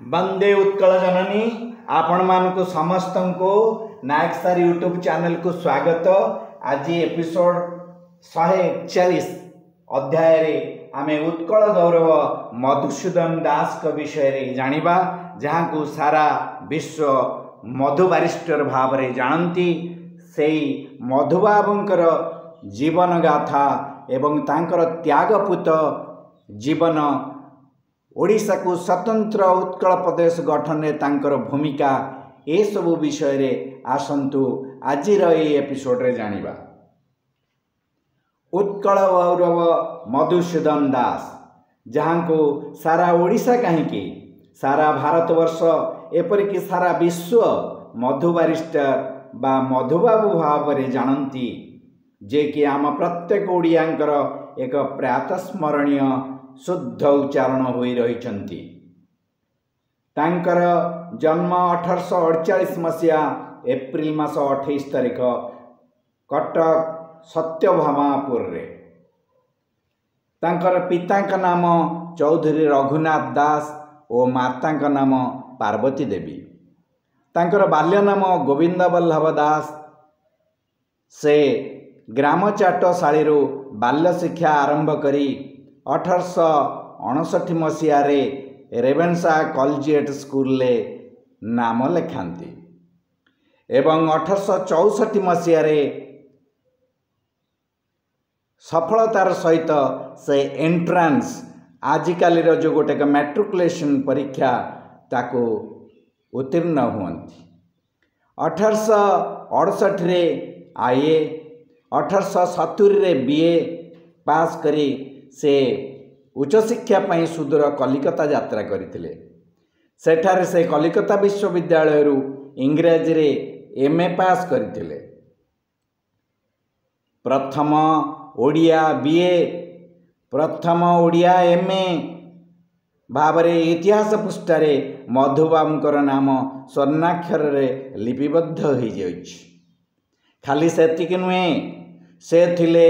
वंदे उत्कल जननी आपण मानक समस्त को नायक सर यूट्यूब चैनल को स्वागत। आज एपिसोड 141 अध्याय रे आमे उत्कल गौरव मधुसूदन दास का विषय रे जानिबा, जहाँ को सारा विश्व मधु बारिस्टर भाव रे जानती। सेई मधुबाबुंकर जीवन गाथा एवं तांकर त्यागपूत जीवन ओडिशा को स्वतंत्र उत्कल प्रदेश गठन में तांकर भूमिका ए सबु विषय रे आसंतु आज एपिसोड रे जानिबा। उत्कल गौरव मधुसूदन दास, जहाँ को सारा ओडिशा कहीं सारा भारतवर्ष एपरिक सारा विश्व मधु बारिस्टर बा मधुबाबू भाव रे जानती, जे कि आम प्रत्येक ओडियांकर एक प्रातस्मरणीय शुद्ध उच्चारण होई रहिछंती। तांकर जन्म 1848 मसीहा एप्रिल मास 28 तारिख कटक सत्यभामापुर रे। तांकर पिता का नाम चौधरी रघुनाथ दास और माता का नाम पार्वती देवी। तांकर बाल्य नाम गोविंद वल्लभ दास। से ग्राम चाटशाली बाल्य शिक्षा आरंभ करी 1859 मसीह रेवेन्सा कॉलेजिएट स्कूल ले नाम लेखांती एवं 1864 मसीह सफलतार सहित से एंट्रांस आजिकाली जो गोटे मैट्रिकुलेशन परीक्षा ताको उत्तीर्ण हुअंती। 1868 रे आईए, 1870 रे बीए पास करी से उच्च शिक्षा पाई सुदूर कलिकता यात्रा करथिले। सेठारे से कलिकता विश्वविद्यालय इंग्रेजी रे एमए पास करथिले। प्रथम ओडिया बीए, प्रथम ओडिया एमए भावरे इतिहास पृष्ठारे मधुबाबूंकर नाम स्वर्णाक्षर रे लिपिबद्ध हो जाइछि। खाली सेतिक नुहे, से थिले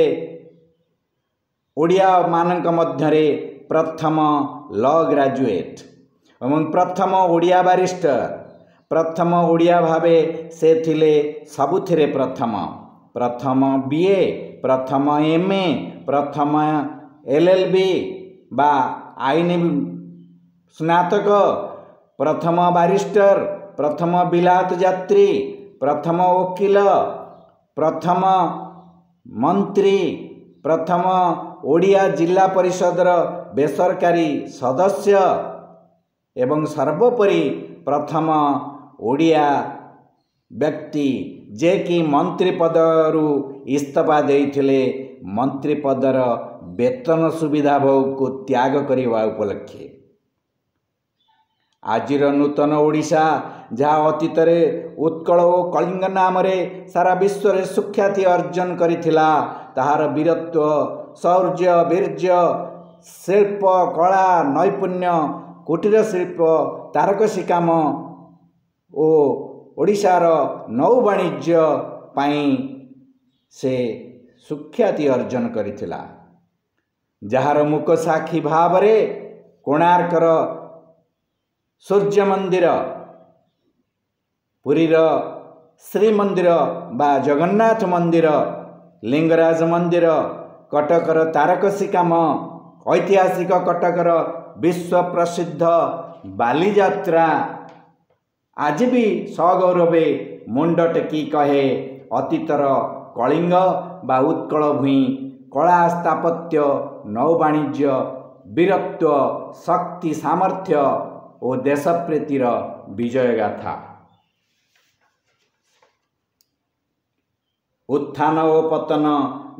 ओडिया मानक मध्यरे प्रथम लॉ ग्रेजुएट एवं प्रथम ओडिया बारिस्टर। प्रथम ओडिया भावे से थिले सबुथिरे प्रथम, प्रथम बीए, प्रथम एमए, प्रथम एलएलबी बा आईन स्नातक, प्रथम बारिस्टर, प्रथम बिलात यात्री, प्रथम वकील, प्रथम मंत्री, प्रथम ओडिया जिला परिषदर बेसरकारी सदस्य एवं सर्वोपरि प्रथम ओडिया व्यक्ति जे कि मंत्री पदरु इस्तीफा देइथिले, मंत्री पदर वेतन सुविधा भोग को त्याग करने उपलक्षे। आजिर नूतन ओडिशा जहाँ अतीत उत्कल और कलिंग नाम सारा विश्व रे सुख्याति अर्जन करिथिला, ताहार वीरत्व, शौर्य, वीर्य, शिल्प कला, नैपुण्य, कुटीर शिल्प, तारकसी काम ओ ओडिशार नौ वाणिज्य पाई से सुख्याति अर्जन करिथिला। जहार मुख साक्षी भाव रे कोणार्कर सूर्य मंदिर, पुरीर श्रीमंदिर बा जगन्नाथ मंदिर, लिंगराज मंदिर, कटकर तारकसी काम, ऐतिहासिक कटकर विश्व प्रसिद्ध बालीजात्रा आज भी सगौरवे मुंड टेकी कहे अतीतर कलिंग बा उत्कल भूमि कला, स्थापत्य, नौवाणिज्य, वीरत्व, शक्ति, सामर्थ्य और देशप्रीतिर विजय गाथा। उत्थान और पतन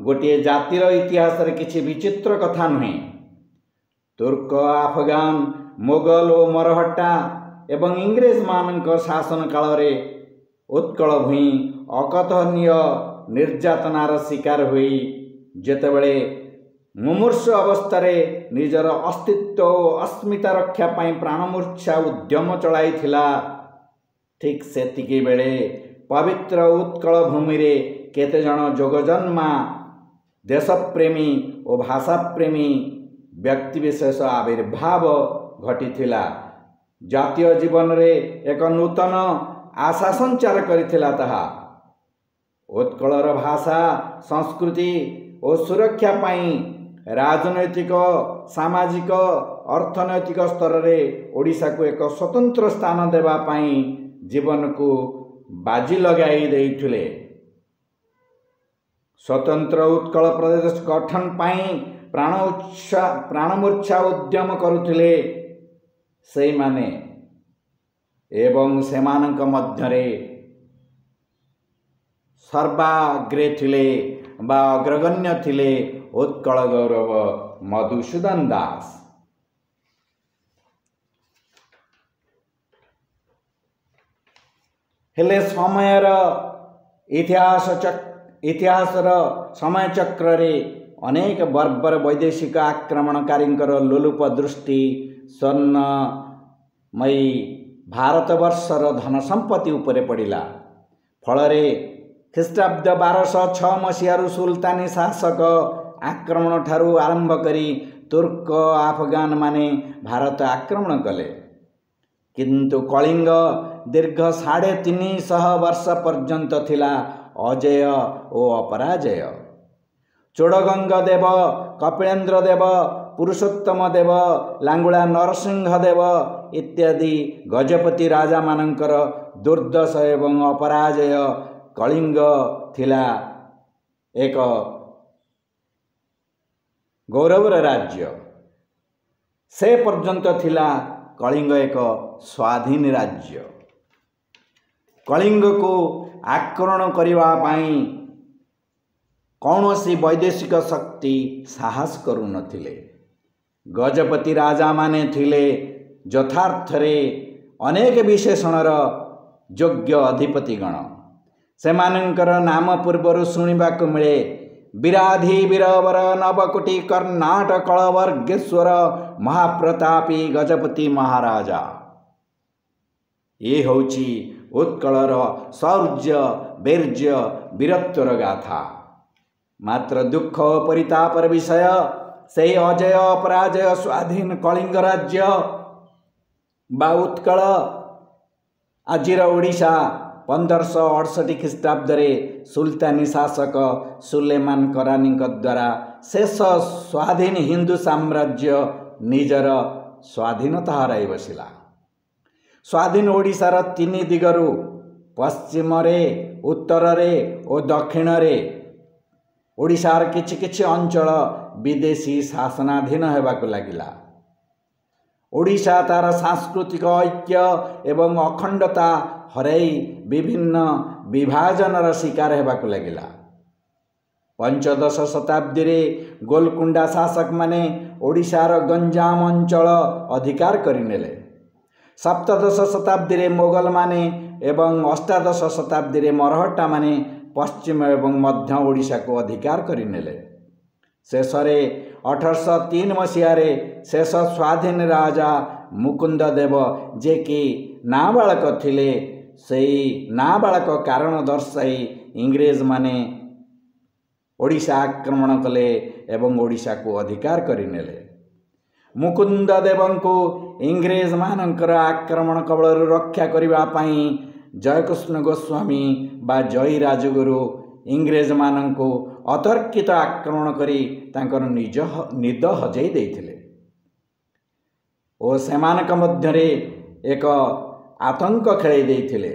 गोटे जातिर इतिहास रे किछि विचित्र कथा नुहे। तुर्क, अफगान, मोगल और मरहट्टा एवं इंग्रेज मानक शासन काल रे उत्कल भूमि अकथनीय निर्यातनार शिकार हुई जेतेबेले मुमूर्ष अवस्थारे निजर अस्तित्व और अस्मिता रक्षा पाई प्राणमूर्छा उद्यम चलाई थिला। ठीक सेतिकी बेले पवित्र उत्कल भूमि रे केते जन जोगजन्मा देशप्रेमी और भाषाप्रेमी व्यक्तिविशेष आविर्भाव घटी थिला। ଜାତୀୟ ଜୀବନରେ ଏକ ନୂତନ ଆଶା ସଞ୍ଚାର କରିଥିଲା। ତାହା ଉତ୍କଳର ଭାଷା, ସଂସ୍କୃତି ଓ ସୁରକ୍ଷା ପାଇଁ ରାଜନୈତିକ, ସାମାଜିକ, ଅର୍ଥନୈତିକ ସ୍ତରରେ ଓଡ଼ିଶାକୁ ଏକ ସ୍ୱତନ୍ତ୍ର ସ୍ଥାନ ଦେବା ପାଇଁ ଜୀବନକୁ ବାଜି ଲଗାଇ ଦେଇଥିଲେ। ସ୍ୱତନ୍ତ୍ର ଉତ୍କଳ ପ୍ରଦେଶ ଗଠନ ପାଇଁ ପ୍ରାଣମୂର୍ଚ୍ଛା ଉଦ୍ୟମ କରୁଥିଲେ ସେଇମାନେ, ଏବଂ ସେମାନଙ୍କ ମଧ୍ୟରେ ସର୍ବାଗ୍ରେ ଥିଲେ ବା ଅଗ୍ରଗଣ୍ୟ ଥିଲେ ଉତ୍କଳ ଗୌରବ ମଧୁସୂଦନ ଦାସ। ହେଲେ ସମୟର ଇତିହାସର ସମୟଚକ୍ରରେ ଅନେକ ବର୍ବର ବୈଦେଶିକ ଆକ୍ରମଣକାରୀଙ୍କର ଲୋଲୁପ ଦୃଷ୍ଟି ସ୍ୱର୍ଣ୍ଣମୟୀ ଭାରତବର୍ଷର ଧନ ସମ୍ପତ୍ତି ଉପରେ ପଡ଼ିଲା। ଫଳରେ ଖ୍ରୀଷ୍ଟାବ୍ଦ 1206 ମସିହାରୁ ସୁଲତାନୀ ଶାସକ ଆକ୍ରମଣ ଠାରୁ ଆରମ୍ଭ କରି ତୁର୍କ ଆଫଗାନମାନେ ଭାରତ ଆକ୍ରମଣ କଲେ। କିନ୍ତୁ କଳିଙ୍ଗ ଦୀର୍ଘ 350 ବର୍ଷ ପର୍ଯ୍ୟନ୍ତ ଥିଲା ଅଜେୟ ଓ ଅପରାଜେୟ। ଚୋଡ଼ଗଙ୍ଗ ଦେବ, କପିଳେନ୍ଦ୍ର ଦେବ, ପୁରୁଷୋତ୍ତମ ଦେବ, ଲାଙ୍ଗୁଳା ନରସିଂହ ଦେବ ଇତ୍ୟାଦି ଗଜପତି ରାଜାମାନଙ୍କର ଦୁର୍ଦ୍ଦଶ ଏବଂ ଅପରାଜେୟ କଳିଙ୍ଗ ଥିଲା ଏକ ଗୌରବର ରାଜ୍ୟ। ସେ ପର୍ଯ୍ୟନ୍ତ ଥିଲା କଳିଙ୍ଗ ଏକ ସ୍ୱାଧୀନ ରାଜ୍ୟ। କଳିଙ୍ଗକୁ ଆକ୍ରମଣ କରିବା ପାଇଁ କୌଣସି ବୈଦେଶିକ ଶକ୍ତି ସାହସ କରୁନଥିଲେ। ଗଜପତି ରାଜାମାନେ ଥିଲେ ଯଥାର୍ଥରେ ଅନେକ ବିଶେଷଣର ଯୋଗ୍ୟ ଅଧିପତିଗଣ। ସେମାନଙ୍କର ନାମ ପୂର୍ବରୁ ଶୁଣିବାକୁ ମିଳେ ବିରାଧି ବୀରବର ନବକୋଟି କର୍ଣ୍ଣାଟ କଳବର୍ଗେଶ୍ୱର ମହାପ୍ରତାପୀ ଗଜପତି ମହାରାଜା। ଏ ହେଉଛି ଉତ୍କଳର ଶୌର୍ଯ୍ୟ, ବୀର୍ଯ୍ୟ, ବୀରତ୍ୱର ଗାଥା। ମାତ୍ର ଦୁଃଖ ଓ ପରିତାପର ବିଷୟ, ସେହି ଅଜୟ ଅପରାଜୟ ସ୍ୱାଧୀନ କଳିଙ୍ଗ ରାଜ୍ୟ ବା ଉତ୍କଳ, ଆଜିର ଓଡ଼ିଶା 1568 ଖ୍ରୀଷ୍ଟାବ୍ଦରେ ସୁଲତାନୀ ଶାସକ ସୁଲେମାନ କରାନୀଙ୍କ ଦ୍ୱାରା ଶେଷ ସ୍ୱାଧୀନ ହିନ୍ଦୁ ସାମ୍ରାଜ୍ୟ ନିଜର ସ୍ୱାଧୀନତା ହରାଇ ବସିଲା। ସ୍ୱାଧୀନ ଓଡ଼ିଶାର 3 ଦିଗରୁ ପଶ୍ଚିମରେ, ଉତ୍ତରରେ ଓ ଦକ୍ଷିଣରେ ଓଡ଼ିଶାର କିଛି କିଛି ଅଞ୍ଚଳ ବିଦେଶୀ ଶାସନାଧୀନ ହେବାକୁ ଲାଗିଲା। ଓଡ଼ିଶା ତା'ର ସାଂସ୍କୃତିକ ଐକ୍ୟ ଏବଂ ଅଖଣ୍ଡତା ହରାଇ ବିଭିନ୍ନ ବିଭାଜନର ଶିକାର ହେବାକୁ ଲାଗିଲା। ପଞ୍ଚଦଶ ଶତାବ୍ଦୀରେ ଗୋଲକୁଣ୍ଡା ଶାସକମାନେ ଓଡ଼ିଶାର ଗଞ୍ଜାମ ଅଞ୍ଚଳ ଅଧିକାର କରିନେଲେ। ସପ୍ତଦଶ ଶତାବ୍ଦୀରେ ମୋଗଲମାନେ ଏବଂ ଅଷ୍ଟାଦଶ ଶତାବ୍ଦୀରେ ମରହଟ୍ଟାମାନେ ପଶ୍ଚିମ ଏବଂ ମଧ୍ୟ ଓଡ଼ିଶାକୁ ଅଧିକାର କରିନେଲେ। ଶେଷରେ 1803 ମସିହାରେ ଶେଷ ସ୍ୱାଧୀନ ରାଜା ମୁକୁନ୍ଦ ଦେବ, ଯିଏକି ନାବାଳକ ଥିଲେ, ସେହି ନାବାଳକ କାରଣ ଦର୍ଶାଇ ଇଂରେଜମାନେ ଓଡ଼ିଶା ଆକ୍ରମଣ କଲେ ଏବଂ ଓଡ଼ିଶାକୁ ଅଧିକାର କରିନେଲେ। ମୁକୁନ୍ଦ ଦେବଙ୍କୁ ଇଂରେଜମାନଙ୍କର ଆକ୍ରମଣ କବଳରୁ ରକ୍ଷା କରିବା ପାଇଁ ଜୟକୃଷ୍ଣ ଗୋସ୍ୱାମୀ ବା ଜୟୀ ରାଜଗୁରୁ ଇଂରେଜମାନଙ୍କୁ ଅତର୍କିତ ଆକ୍ରମଣ କରି ତାଙ୍କର ନିଦ ହଜେଇ ଦେଇଥିଲେ ଓ ସେମାନଙ୍କ ମଧ୍ୟରେ ଏକ ଆତଙ୍କ ଖେଳାଇ ଦେଇଥିଲେ।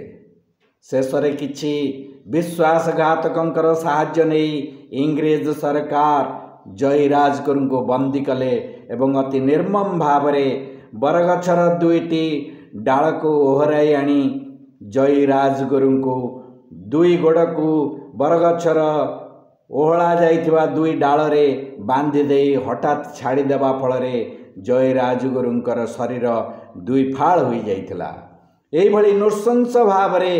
ଶେଷରେ କିଛି ବିଶ୍ୱାସଘାତକଙ୍କର ସାହାଯ୍ୟ ନେଇ ଇଂରେଜ ସରକାର ଜୟୀ ରାଜଗୁରୁଙ୍କୁ ବନ୍ଦୀ କଲେ ଏବଂ ଅତି ନିର୍ମମ ଭାବରେ ବରଗଛର 2ଟି ଡାଳକୁ ଓହରାଇ ଆଣି ଜୟୀ ରାଜଗୁରୁଙ୍କୁ 2 ଗୋଡ଼କୁ ବରଗଛର ଓହଳା ଯାଇଥିବା 2 ଡାଳରେ ବାନ୍ଧି ଦେଇ ହଠାତ୍ ଛାଡ଼ିଦେବା ଫଳରେ ଜୟୀ ରାଜଗୁରୁଙ୍କର ଶରୀର 2 ଫାଳ ହୋଇଯାଇଥିଲା। ଏହିଭଳି ନୃଶଂସ ଭାବରେ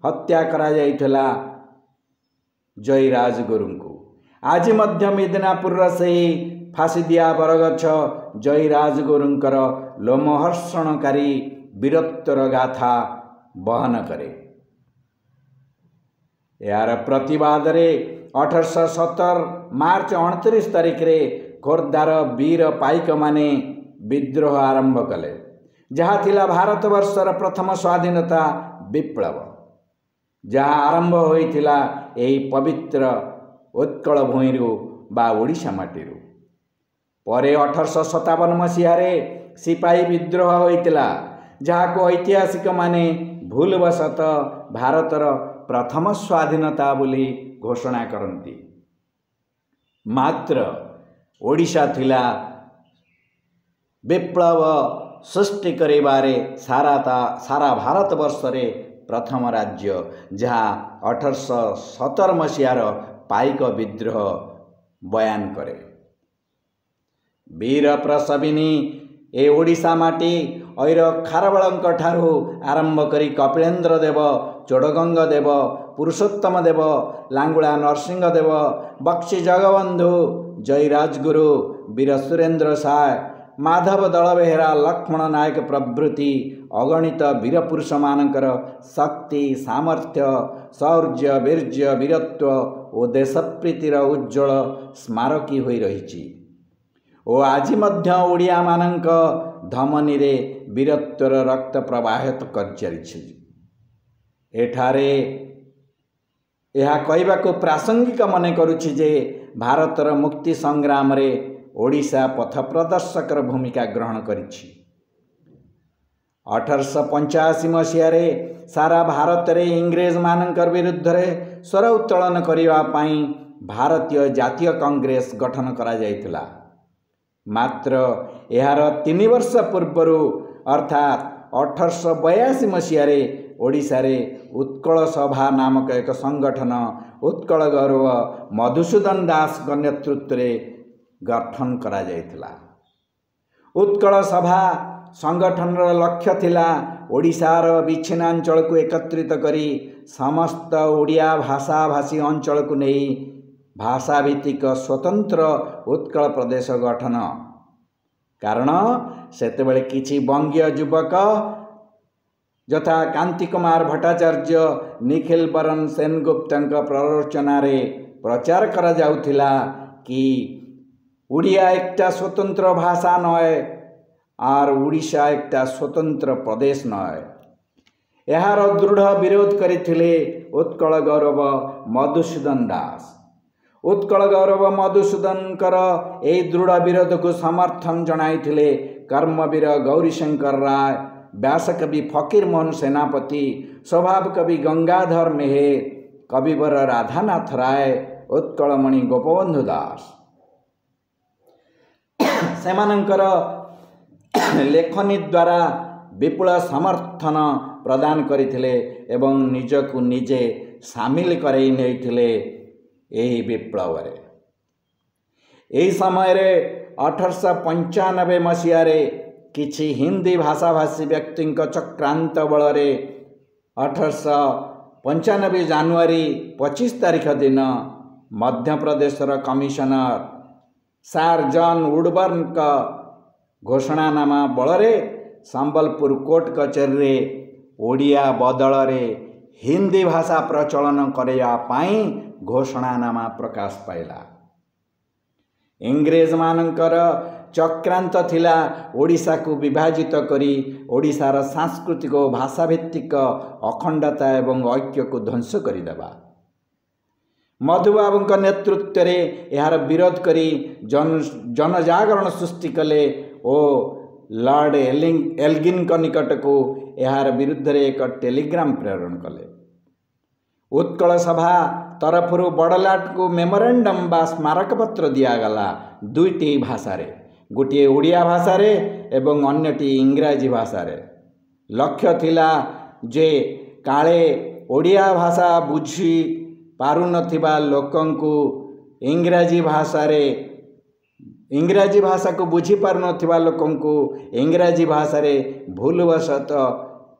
ହତ୍ୟା କରାଯାଇଥିଲା ଜୟୀ ରାଜଗୁରୁଙ୍କୁ। ଆଜି ମଧ୍ୟ ମିଦନାପୁରର ସେହି ଫାଶିଦିଆ ବରଗଛ ଜୟୀ ରାଜଗୁରୁଙ୍କର ଲୋମହର୍ଷଣକାରୀ ବୀରତ୍ୱର ଗାଥା ବହନ କରେ। ଏହାର ପ୍ରତିବାଦରେ 1817 ମାର୍ଚ୍ଚ 29 ତାରିଖରେ ଖୋର୍ଦ୍ଧାର ବୀର ପାଇକମାନେ ବିଦ୍ରୋହ ଆରମ୍ଭ କଲେ। जहा थिला भारतवर्षर प्रथम स्वाधीनता विप्लव, जहा आरंभ होइथिला एही पवित्र उत्कल भूइरु बा ओडिशा माटीरु। परे 1857 मसीहारे सिपाही विद्रोह होइथिला, जहाको ऐतिहासिक माने भूलवशत भारतर प्रथम स्वाधीनता बोली घोषणा करती। मात्र ओडिशा थिला विप्लव सृष्टि करिबारे सारा भारतवर्ष रे प्रथम राज्य, जहाँ 1817 मसीहार पाइक विद्रोह बयान करे। वीर प्रसविनी ए ओडिशा माटी ऐर खारबलंक ठारू आरंभ करी कपिलेन्द्र देव, चोडगंग देव, पुरुषोत्तम देव, लांगुला नरसिंह देव, बक्सी जगबंधु, जयराजगुरु, वीर सुरेन्द्र साय, माधव दलबेहेरा, लक्ष्मण नायक प्रभृति अगणित वीर पुरुष मानकर शक्ति, सामर्थ्य, शौर्य, वीर्य, वीरत्व और देशप्रीतिर उज्ज्वल स्मारकी होई रहिछि और आज मध्य ओडिया मानक धमनी रे वीरत्वर रक्त प्रवाहित कर चलिछि। एठारे यह कहबाकू प्रासंगिक मन करुछि जे भारतर मुक्ति संग्राम रे ओडिशा पथ प्रदर्शकर भूमिका ग्रहण करिछि। 1885 मसीहारे सारा भारत रे इंग्रेज मानकर विरुद्ध रे स्वर उत्तोलन करिवा पई भारतीय जातीय कांग्रेस गठन करा जायतिला। मात्र यार 3 वर्ष पूर्व अर्थात 1882 मसीहारे ओडिशा रे उत्कल सभा नामक एक संगठन उत्कल गौरव मधुसूदन दास नेतृत्व रे गठन करा जायतिला। उत्कल सभा संगठन लक्ष्य थिला ओडिशार विच्छिन्नांचल को एकत्रित करी समस्त ओडिया भाषा भाषी अंचल को नहीं भाषा भित्तिक स्वतंत्र उत्कल प्रदेश गठन। कारण सेतेबेले किछि बंगीय युवक यथा कांति कुमार भट्टाचार्य, निखिल बरन सेनगुप्तଙ୍କ प्ररोचनारे प्रचार करा जाउथिला कि ओडिया एकटा स्वतंत्र भाषा नय और ओडिशा एकटा स्वतंत्र प्रदेश नय। यार दृढ़ विरोध करथिले उत्कल गौरव मधुसूदन दास। उत्कल गौरव मधुसूदनकर एही दृढ़ विरोध को समर्थन जणाइथिले कर्मवीर गौरीशंकर राय, व्यासकवि फकीर मोहन सेनापति, स्वभाव कवि गंगाधर मेहेर, कविवर राधानाथ राय, उत्कलमणि गोपबंधु दास सेमानंकर लेखनी द्वारा विपुल समर्थन प्रदान करथिले एवं निजकु निजे सामिल करई नैथिले एही विप्लव रे। एही समय रे 1895 मसीहारे किछि हिंदी भाषाभाषी व्यक्ति चक्रांत बल रे 1895 जनवरी 25 तारिख दिन मध्य प्रदेशर कमिशनर सार जॉन वुडबर्न का घोषणानामा बलरे संबलपुर कोर्ट कचेरी रे ओडिया बदल रे हिंदी भाषा प्रचलन करया पाई घोषणानामा प्रकाश पाइला। इंग्रेज मानकर चक्रांत थिला ओडिशा को विभाजित करी ओडिशार सांस्कृतिक और भाषा भित्तिक अखंडता एवं ऐक्य को ध्वंस करिदेबा। मधुबाबू नेतृत्व में यार विरोध करी जनजागरण सृष्टि कले और लॉर्ड एल्गिन निकट को यार विरुद्ध रे एक टेलीग्राम प्रेरण कले। उत्कल सभा तरफर बड़लाट को मेमोरेंडम बा स्मारक पत्र दिगला दुईटी भाषा रे, गोटे ओडिया भाषा रे एवं अन्यटी इंग्राजी भाषा रे। लक्ष्य थिला जे काले ओडिया भाषा बुझी पारु नथिबा लोकंकु इंग्राजी भाषा को बुझी पारु नथिबा लोकंकु इंग्राजी भाषा रे भूलवशत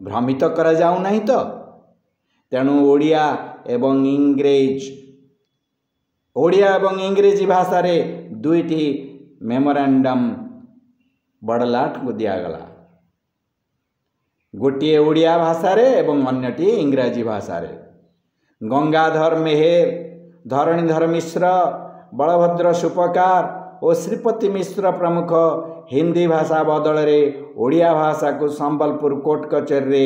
भ्रमित करा जाऊ नहीं तो तेणु ओडिया एवं इंग्रेजी भाषा रे दुईटी मेमोरेंडम बड़लाट को दिगला, गोटे ओडिया भाषा रे एवं अन्यटी इंग्राजी भाषा रे। गंगाधर मेहेर, धरणीधर मिश्र, बलभद्र सुपकार ଓ ଶ୍ରୀପତି ମିଶ୍ର ପ୍ରମୁଖ ହିନ୍ଦୀ ଭାଷା ବଦଳରେ ଓଡ଼ିଆ ଭାଷାକୁ ସମ୍ବଲପୁର କୋର୍ଟ କଚେରୀରେ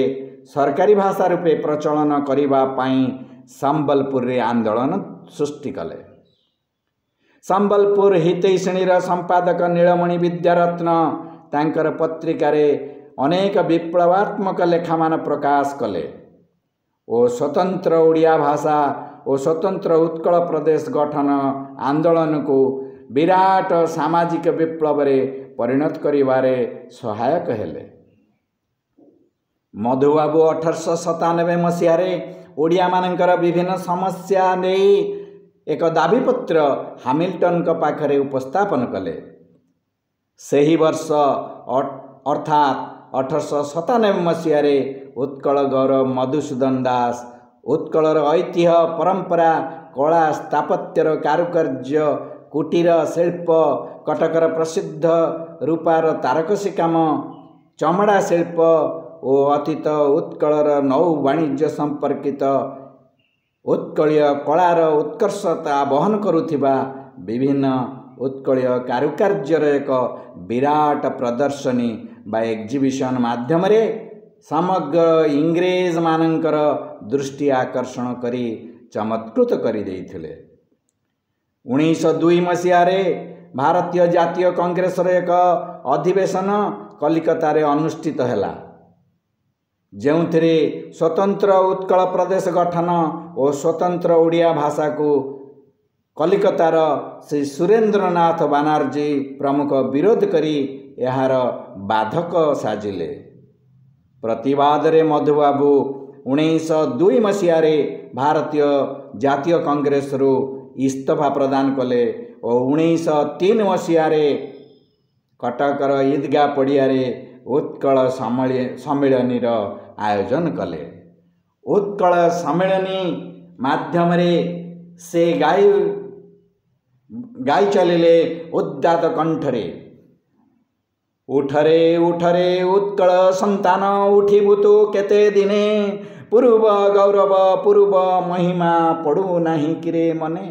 ସରକାରୀ ଭାଷା ରୂପେ ପ୍ରଚଳନ କରିବା ପାଇଁ ସମ୍ବଲପୁରରେ ଆନ୍ଦୋଳନ ସୃଷ୍ଟି କଲେ। ସମ୍ବଲପୁର ହିତୈଷିଣୀର ସମ୍ପାଦକ ନୀଳମଣି ବିଦ୍ୟାରତ୍ନ ତାଙ୍କର ପତ୍ରିକାରେ ଅନେକ ବିପ୍ଳବାତ୍ମକ ଲେଖାମାନ ପ୍ରକାଶ କଲେ ଓ ସ୍ୱତନ୍ତ୍ର ଓଡ଼ିଆ ଭାଷା ଓ ସ୍ୱତନ୍ତ୍ର ଉତ୍କଳ ପ୍ରଦେଶ ଗଠନ ଆନ୍ଦୋଳନକୁ ବିରାଟ ସାମାଜିକ ବିପ୍ଳବରେ ପରିଣତ କରିବାରେ ସହାୟକ ହେଲେ। ମଧୁବାବୁ 1897 ମସିହାରେ ଓଡ଼ିଆମାନଙ୍କର ବିଭିନ୍ନ ସମସ୍ୟା ନେଇ ଏକ ଦାବିପତ୍ର ହାମିଲଟନଙ୍କ ପାଖରେ ଉପସ୍ଥାପନ କଲେ। ସେହି ବର୍ଷ ଅର୍ଥାତ୍ 1897 ମସିହାରେ ଉତ୍କଳ ଗୌରବ ମଧୁସୂଦନ ଦାସ ଉତ୍କଳର ଐତିହ୍ୟ ପରମ୍ପରା କଳା ସ୍ଥାପତ୍ୟର କାରୁକାର୍ଯ୍ୟ କୁଟୀର ଶିଳ୍ପ କଟକର ପ୍ରସିଦ୍ଧ ରୂପାର ତାରକସି କାମ ଚମଡ଼ା ଶିଳ୍ପ ଓ ଅତୀତ ଉତ୍କଳର ନୌ ବାଣିଜ୍ୟ ସମ୍ପର୍କିତ ଉତ୍କଳୀୟ କଳାର ଉତ୍କର୍ଷତା ବହନ କରୁଥିବା ବିଭିନ୍ନ ଉତ୍କଳୀୟ କାରୁକାର୍ଯ୍ୟର ଏକ ବିରାଟ ପ୍ରଦର୍ଶନୀ ବା ଏକ୍ଜିବିସନ୍ ମାଧ୍ୟମରେ ସମଗ୍ର ଇଂରେଜମାନଙ୍କର ଦୃଷ୍ଟି ଆକର୍ଷଣ କରି ଚମତ୍କୃତ କରିଦେଇଥିଲେ। 1902 ମସିହାରେ ଭାରତୀୟ ଜାତୀୟ କଂଗ୍ରେସର ଏକ ଅଧିବେଶନ କଲିକତାରେ ଅନୁଷ୍ଠିତ ହେଲା, ଯେଉଁଥିରେ ସ୍ୱତନ୍ତ୍ର ଉତ୍କଳ ପ୍ରଦେଶ ଗଠନ ଓ ସ୍ୱତନ୍ତ୍ର ଓଡ଼ିଆ ଭାଷାକୁ କଲିକତାର ଶ୍ରୀ ସୁରେନ୍ଦ୍ରନାଥ ବାନାର୍ଜୀ ପ୍ରମୁଖ ବିରୋଧ କରି ଏହାର ବାଧକ ସାଜିଲେ। ପ୍ରତିବାଦରେ ମଧୁବାବୁ 1902 ମସିହାରେ ଭାରତୀୟ ଜାତୀୟ କଂଗ୍ରେସରୁ ଇସ୍ତଫା ପ୍ରଦାନ କଲେ ଓ 1903 ମସିହାରେ କଟକର ଇଦଗାହ ପଡ଼ିଆରେ ଉତ୍କଳ ସମ୍ମିଳନୀର ଆୟୋଜନ କଲେ। ଉତ୍କଳ ସମ୍ମିଳନୀ ମାଧ୍ୟମରେ ସେ ଗାଇ ଚାଲିଲେ ଉଦାତ୍ତ କଣ୍ଠରେ, ଉଠରେ ଉଠରେ ଉତ୍କଳ ସନ୍ତାନ ଉଠିବୁ ତୁ କେତେ ଦିନେ, ପୂର୍ବ ଗୌରବ ପୂର୍ବ ମହିମା ପଡ଼ୁ ନାହିଁ କିରେ ମନେ।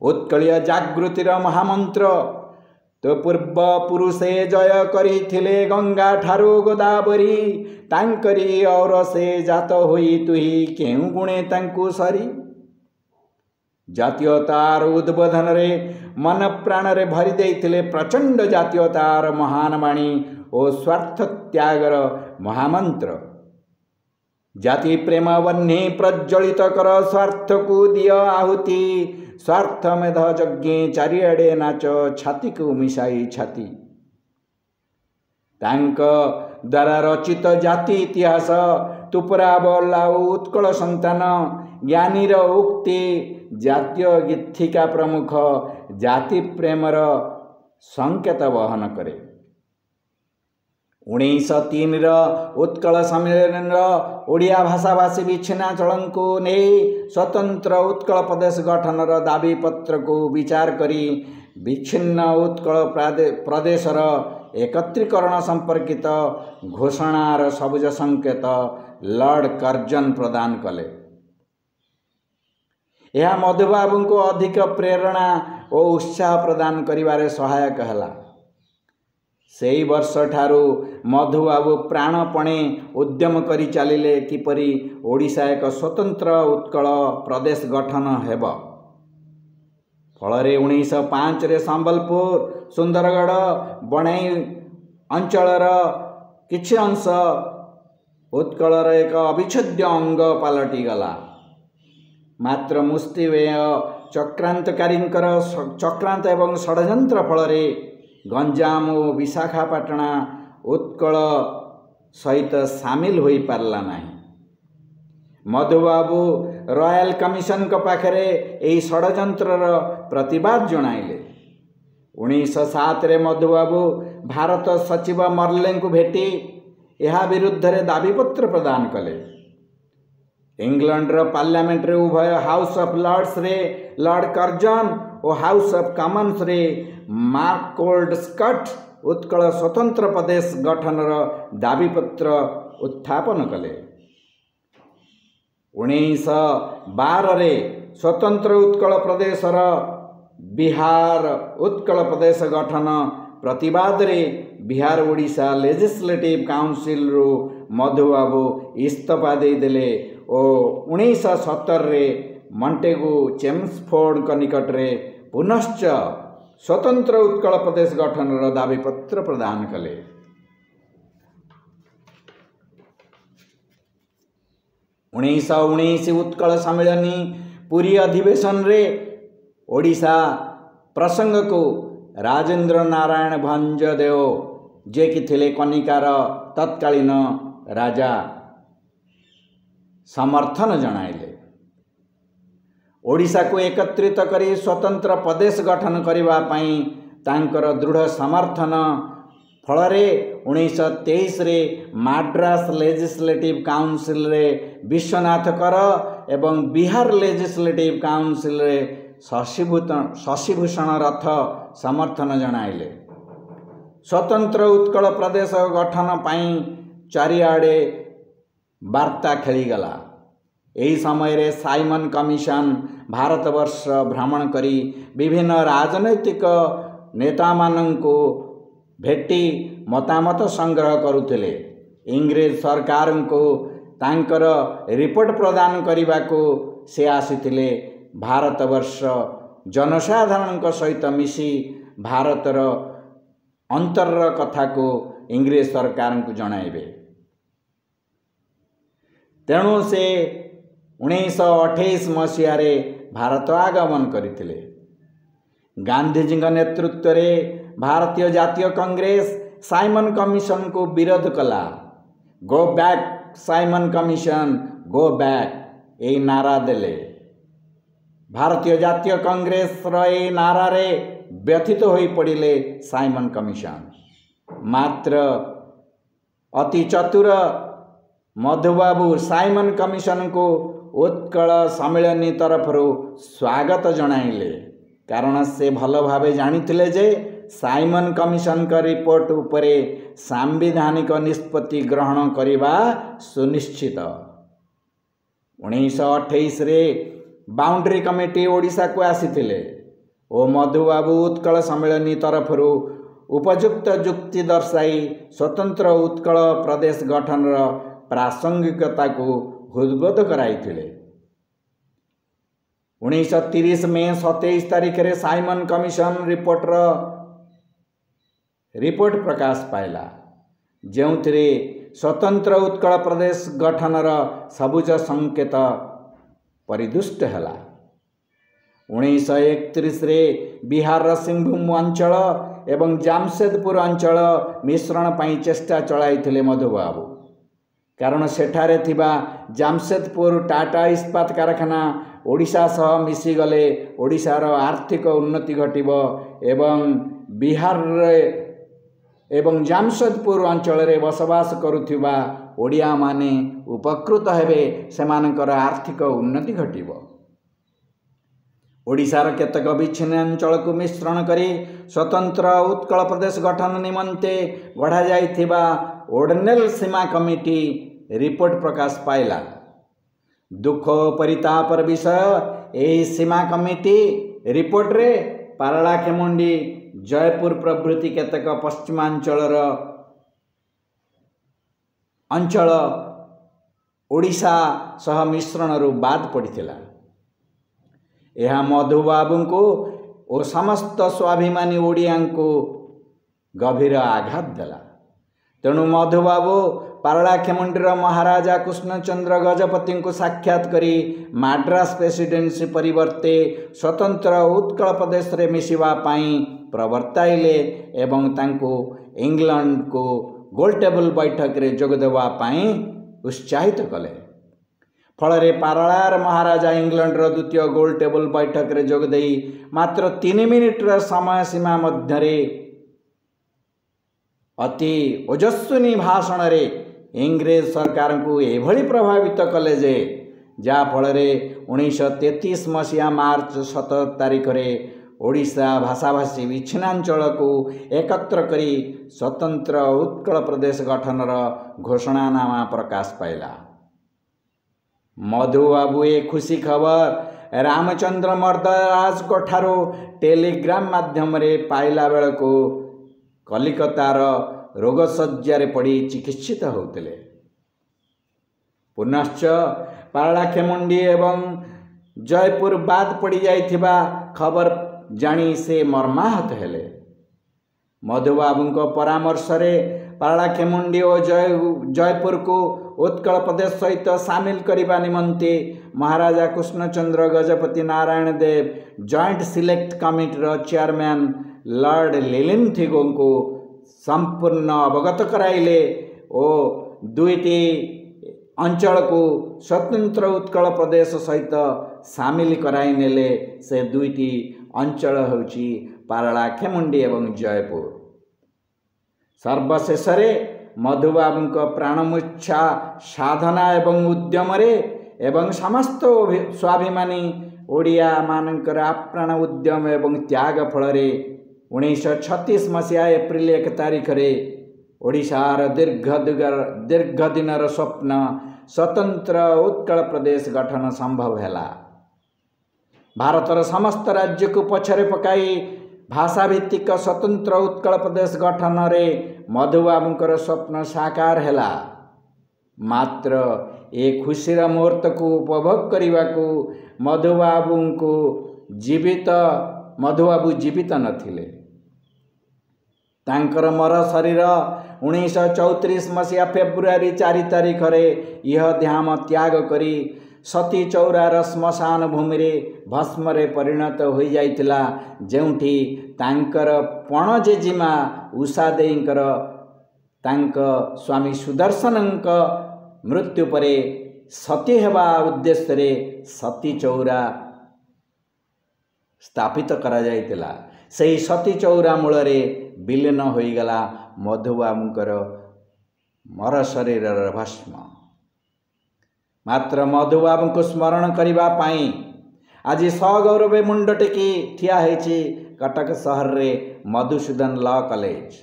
ଉତ୍କଳୀୟ ଜାଗୃତିର ମହାମନ୍ତ୍ର ତୋ ପୂର୍ବ ପୁରୁଷେ ଜୟ କରିଥିଲେ ଗଙ୍ଗା ଠାରୁ ଗୋଦାବରୀ, ତାଙ୍କରି ଔରସେ ଜାତ ହୋଇ ତୁହି କେଉଁ ଗୁଣେ ତାଙ୍କୁ ସରି। ଜାତୀୟତାର ଉଦ୍ବୋଧନରେ ମନ ପ୍ରାଣରେ ଭରି ଦେଇଥିଲେ ପ୍ରଚଣ୍ଡ ଜାତୀୟତାର ମହାନ ବାଣୀ ଓ ସ୍ୱାର୍ଥ ତ୍ୟାଗର ମହାମନ୍ତ୍ର। ଜାତି ପ୍ରେମ ବହ୍ନି ପ୍ରଜ୍ୱଳିତ କର, ସ୍ୱାର୍ଥକୁ ଦିଅ ଆହୁତି, ସ୍ୱାର୍ଥ ମେଧ ଯଜ୍ଞେ ଚାରିଆଡ଼େ ନାଚ, ଛାତିକୁ ମିଶାଇ ଛାତି। ତାଙ୍କ ଦ୍ୱାରା ରଚିତ ଜାତି ଇତିହାସ ତୁପରା ବଲାଉ ଉତ୍କଳ ସନ୍ତାନ ଜ୍ଞାନୀର ଉକ୍ତି ଜାତୀୟ ଗୀତିକା ପ୍ରମୁଖ ଜାତି ପ୍ରେମର ସଂକେତ ବହନ କରେ। 1903ର ଉତ୍କଳ ସମ୍ମିଳନୀର ଓଡ଼ିଆ ଭାଷାଭାଷୀ ବିଚ୍ଛିନ୍ନାଞ୍ଚଳଙ୍କୁ ନେଇ ସ୍ୱତନ୍ତ୍ର ଉତ୍କଳ ପ୍ରଦେଶ ଗଠନର ଦାବିପତ୍ରକୁ ବିଚାର କରି ବିଚ୍ଛିନ୍ନ ଉତ୍କଳ ପ୍ରଦେଶର ଏକତ୍ରୀକରଣ ସମ୍ପର୍କିତ ଘୋଷଣାର ସବୁଜ ସଂକେତ ଲର୍ଡ଼ କର୍ଜନ ପ୍ରଦାନ କଲେ। ଏହା ମଧୁବାବୁଙ୍କୁ ଅଧିକ ପ୍ରେରଣା ଓ ଉତ୍ସାହ ପ୍ରଦାନ କରିବାରେ ସହାୟକ ହେଲା। ସେହି ବର୍ଷଠାରୁ ମଧୁବାବୁ ପ୍ରାଣପଣେ ଉଦ୍ୟମ କରି ଚାଲିଲେ କିପରି ଓଡ଼ିଶା ଏକ ସ୍ୱତନ୍ତ୍ର ଉତ୍କଳ ପ୍ରଦେଶ ଗଠନ ହେବ। ଫଳରେ 1905ରେ ସମ୍ବଲପୁର ସୁନ୍ଦରଗଡ଼ ବଣାଇ ଅଞ୍ଚଳର କିଛି ଅଂଶ ଉତ୍କଳର ଏକ ଅବିଚ୍ଛେଦ୍ୟ ଅଙ୍ଗ ପାଲଟିଗଲା। ମାତ୍ର ମୁଷ୍ଟିମେୟ ଚକ୍ରାନ୍ତକାରୀଙ୍କର ଚକ୍ରାନ୍ତ ଏବଂ ଷଡ଼ଯନ୍ତ୍ର ଫଳରେ ଗଞ୍ଜାମ ଓ ବିଶାଖାପାଟଣା ଉତ୍କଳ ସହିତ ସାମିଲ ହୋଇପାରିଲା ନାହିଁ। ମଧୁବାବୁ ରୟାଲ କମିଶନଙ୍କ ପାଖରେ ଏହି ଷଡ଼ଯନ୍ତ୍ରର ପ୍ରତିବାଦ ଜଣାଇଲେ। 1907ରେ ମଧୁବାବୁ ଭାରତ ସଚିବ ମର୍ଲେଙ୍କୁ ଭେଟି ଏହା ବିରୁଦ୍ଧରେ ଦାବିପତ୍ର ପ୍ରଦାନ କଲେ। ଇଂଲଣ୍ଡର ପାର୍ଲାମେଣ୍ଟରେ ଉଭୟ ହାଉସ୍ ଅଫ୍ ଲର୍ଡସରେ ଲର୍ଡ଼ କର୍ଜନ ଓ ହାଉସ୍ ଅଫ୍ କମନ୍ସରେ ମାର୍କୋଲ୍ଡ ସ୍କଟ୍ ଉତ୍କଳ ସ୍ୱତନ୍ତ୍ର ପ୍ରଦେଶ ଗଠନର ଦାବିପତ୍ର ଉତ୍ଥାପନ କଲେ। 1912ରେ ସ୍ୱତନ୍ତ୍ର ଉତ୍କଳ ପ୍ରଦେଶର बिहार उत्कल प्रदेश गठन प्रतिवाद रे बिहार ओडिशा लेजिस्लेटिव काउंसिल रु मधुबाबू इस्तीफा देदेले और 1917 मॉन्टेगू चेम्सफोर्ड निकट रे पुनश्च स्वतंत्र उत्कल प्रदेश गठन दाबीपत्र प्रदान कले। 1919 उत्कल सम्मेलनी पुरी अधिवेशन रे ओडिशा प्रसंग को राजेंद्र नारायण भंजदेव जे कि थिले कनिकार तत्कालीन राजा समर्थन जनाइले। ओडिशा को एकत्रित करी स्वतंत्र प्रदेश गठन करिबा पई तांकर दृढ़ समर्थन फलरे 1923 रे माड्रास लेजिस्लेटिव काउंसिल रे विश्वनाथ कर एवं बिहार लेजिस्लेटिव काउंसिल रे शशिभूषण रथ समर्थन जनाइले। स्वतंत्र उत्कल प्रदेश गठन पई चारिआडे वार्ता खेलीगला। यही समय रे साइमन कमिशन भारतवर्ष भ्रमण करी विभिन्न राजनैतिक नेता माननकु भेटी मतामत संग्रह करुथिले। इंग्रेज सरकार को तांकर रिपोर्ट प्रदान करने को से आसीथिले। भारतवर्ष जनसाधारण सहित मिसी भारतर अंतर कथा को इंग्रेज सरकार को जणाइबे। तेणु से 1928 मसीह भारत आगमन करथिले। गांधीजी नेतृत्व में भारतीय जातीय कांग्रेस साइमन कमिशन को विरोध कला। Go back Simon commission, go back यही नारा देले। भारतीय जातीय कांग्रेस रे नारा रे व्यथित हो पड़िले साइमन कमिशन। मात्र अति चतुर मधुबाबू साइमन कमिशन को उत्कल सम्मेलनी तरफ स्वागत जनाइले, कारण से भल भावे जानिथिले जे साइमन कमिशन का रिपोर्ट उपरे सांविधानिक निष्पत्ति ग्रहण करने सुनिश्चित। 1928 रे बाउंड्री कमिटी ओडिशा को आसीथिले और मधुबाबू उत्कल सम्मेलनी तरफ उपयुक्त जुक्ति दर्शाई स्वतंत्र उत्कल प्रदेश गठन प्रासंगिकता को हृदबोध कराइथिले। 1930 में 27 तारीख रे साइमन कमिशन रिपोर्ट प्रकाश पाइला, जोंथिरे स्वतंत्र उत्कल प्रदेश गठनर सबुज संकेत परिदुष्ट हैला। 1931 रे बिहार सिंहभूम अंचल एवं जामशेदपुर अंचल मिश्रण पई चेष्टा चलाइथिले मधुबाबू, कारण सेठारे थिबा जामशेदपुर टाटा इस्पात कारखाना ओडिशा सह मिसीगले ओडिशार आर्थिक उन्नति घटिबो एवं बिहार एवं जामशेदपुर अंचल रे बसवास करुथिबा ओडिया माने उपकृत हेबे, सेमानकर आर्थिक उन्नति घटिबो। ओडिशार केतक विच्छिन्न अंचल को मिश्रण करी स्वतंत्र उत्कल प्रदेश गठन निमंते गढ़ा जाइथिबा ओर्डिनल सीमा कमिटी रिपोर्ट प्रकाश पाइला। दुख परितापर विषय यही सीमा कमिटी रिपोर्ट रे पारलाखेमुंडी, जयपुर प्रभृति केतक पश्चिमांचल अंचल ओडिशा सह मिश्रण रु बाद पड़िथिला। यह मधुबाबू को और समस्त स्वाभिमानी ओडिया को गभीर आघात देला। तेणु मधुबाबू पारलाखेमुंडीर महाराजा कृष्णचंद्र गजपति को साक्षात करी माड्रास प्रेसिडेंसी परिवर्ते स्वतंत्र उत्कल प्रदेश रे मिसिबा पाई प्रवर्ताइले एवं तांको इंग्लैंड को गोलटेबल बैठक रे जोग देवा पाई उत्साहित कले। फल पारलार महाराजा इंग्लैंड द्वितीय गोलटेबल बैठक रे जोग देई मात्र 3 मिनिट समय सीमा मध्य अति ओजस्विनी भाषण रे इंग्रेज सरकार को एभली प्रभावित कले जे जा फल 1933 मसीहा मार्च 17 तारीख रे ओडिशा भाषाभाषी विच्छिन्नांचल को एकत्र करी स्वतंत्र उत्कल प्रदेश गठनर घोषणानामा प्रकाश पाइला। मधुबाबू ए खुशी खबर रामचंद्र मर्दराज ठारू टेलीग्राम माध्यम पाइला बेलू कलिकतार रोगशज्यारे पड़ी चिकित्सित होते। पुनश्च पारलाखेमुंडी एवं जयपुर बाद पड़ जाइथिबा खबर जानी से मर्माहत हेले। मधुबाबू परामर्श रे पारलाखेमुंडी और जयपुर को उत्कल प्रदेश सहित सामिल करने निमंते महाराजा कृष्णचंद्र गजपति नारायण देव जॉइंट सिलेक्ट कमिटीर चेयरमैन लॉर्ड लिलिंथिगो को संपूर्ण अवगत कराइले और दुईटी अंचल को स्वतंत्र उत्कल प्रदेश सहित सामिल कराई नेले। से दुईटी अंचल होची पारलाखेमुंडी एवं जयपुर। सर्वशेष मधुबाबू प्राणमुच्छा साधना एवं उद्यम एवं समस्त स्वाभिमानी ओडिया मानकर आप्राण उद्यम एवं त्याग फल 1936 मसीहा एप्रिल 1 तारिख ओडिशार दीर्घ दिनर स्वप्न स्वतंत्र उत्कल प्रदेश गठन संभव हैला। भारतर समस्त राज्य को पछरे पकाई भाषाभित्तिक स्वतंत्र उत्कल प्रदेश गठन रे मधुबाबूंकर स्वप्न साकार हैला। मात्र ए खुशीर मुहूर्त को उपभोग करने को मधुबाबू जीवित नथिले। तांकर मर शरीर 1934 मसीहा फेब्रुआरी 4 तारिख यह ध्याम त्याग करी सती चौरार श्मशान भूमि रे भस्म रे परिणत हो जाइतिला, जेउठी तांकर पण जेजीमा उषा देईंकर तांक स्वामी सुदर्शनंक मृत्यु परे सती हेबा उद्देश्य रे सती चौरा स्थापित करा जाइतिला। सही सती चौरा मूल विलीन होईगला मधुबाबूंकर मर शरीर भस्म। मात्र मधुबाबू को स्मरण करने पाई आज सगौरव मुंड टेकी ठिया होईछि कटक सहर रे मधुसूदन लॉ कॉलेज,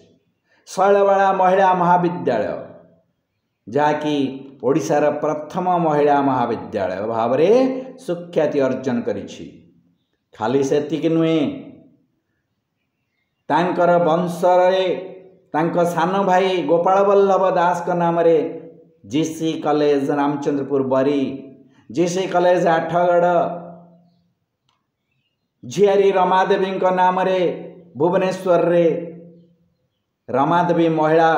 शैलबाला महिला महाविद्यालय, जहाँकि ओडिशार प्रथम महिला महाविद्यालय भाव में सुख्याति अर्जन करिछि। खाली सेतिक नुहे, तांकर वंशरे तांक सान भाई गोपाल वल्लभ दास का नाम रे जीसी कॉलेज रामचंद्रपुर बरी, जीसी कॉलेज आठगढ़, झियारी रमादेवी नाम रे भुवनेश्वर रे रमादेवी महिला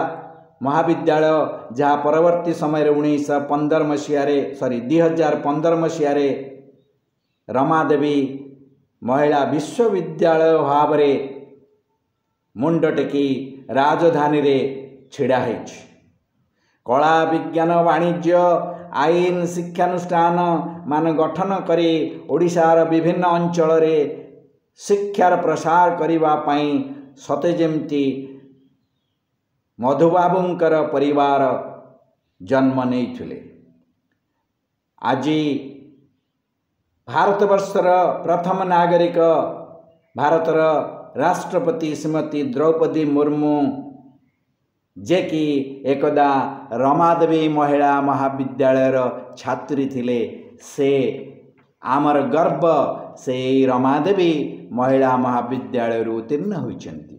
महाविद्यालय, जहाँ परवर्ती समय 2015 मसीह रमादेवी महिला विश्वविद्यालय भाव में मुंड टेकी राजधानी रे छिड़ा होइछि। कला विज्ञान वाणिज्य आईन शिक्षानुष्ठान मान गठन करी ओडिशार विभिन्न अंचल रे शिक्षार प्रसार करिबा पई सते जेमती मधुबाबूंकर परिवार जन्म नेइथिले। आज भारतवर्षर प्रथम नागरिक भारतर राष्ट्रपति श्रीमती द्रौपदी मुर्मू, जे कि एकदा रमादेवी महिला महाविद्यालय छात्री थिले, से आमर गर्व से रमादेवी महिला महाविद्यालय उत्तीर्ण होइछन्ति।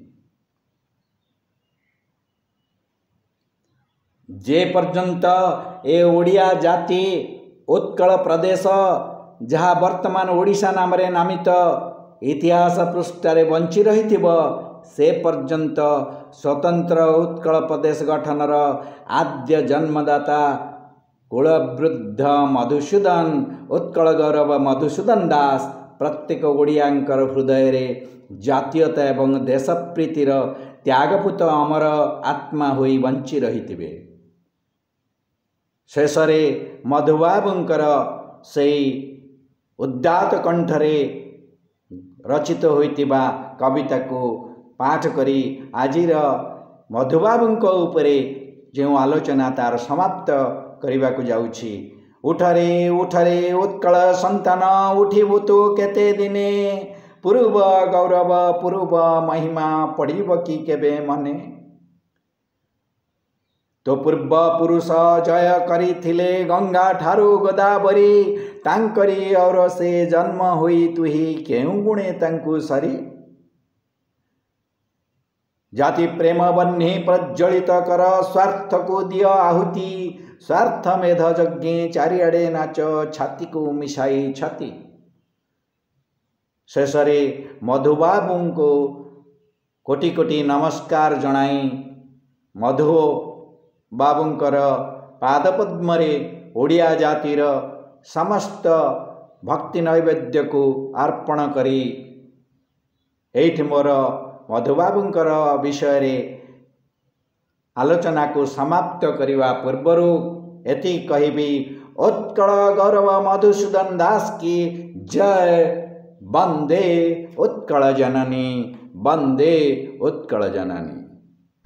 जे पर्यंत ए ओडिया जाति उत्कल प्रदेश जहाँ वर्तमान ओडिशा नाम रे नामित इतिहास पृष्ठारे बंची रही से पर्यंत स्वतंत्र उत्कल प्रदेश गठनर आद्य जन्मदाता कुलवृद्ध मधुसूदन उत्कल गौरव मधुसूदन दास प्रत्येक ओडियांकर हृदय रे जातीयता एवं देशप्रीतिर त्यागपूत अमर आत्मा होई बंची रही। शेषरे मधुबाबूंकर सेई उदात्त कंठरे रचित होइतिबा कविता को पाठ करी आजिर मधुबाबूंको उपरे जो आलोचना तार समाप्त करने को जाउछि। उठरे उठरे उत्कल संतान उठिबु तु केते दिने, पूर्व गौरव पूर्व महिमा पड़िब कि केबे मने। तो पूर्व पुरुष जय करिथिले गंगा ठारू गोदावरी तांकरी और से जन्म होई तुही केउ गुणे तांकु सरी जाति प्रेम बन्ही प्रज्वलित कर स्वार्थ को दिय आहुति स्वार्थ मेध यज्ञे चारिआडे नाच छाती को मिसाई छाती शेषरे मधुबाबू को कोटि कोटि नमस्कार जनाई मधु बाबूंकर पादपद्मरे ओडिया जातिर समस्त भक्ति नैवेद्य को अर्पण करी एठी मोर मधुबाबूंकर विषय रे आलोचना को समाप्त करिवा पूर्वरु एति कहिबी उत्कल गौरव मधुसूदन दास की जय वंदे उत्कल जननी वंदे उत्कल जननी।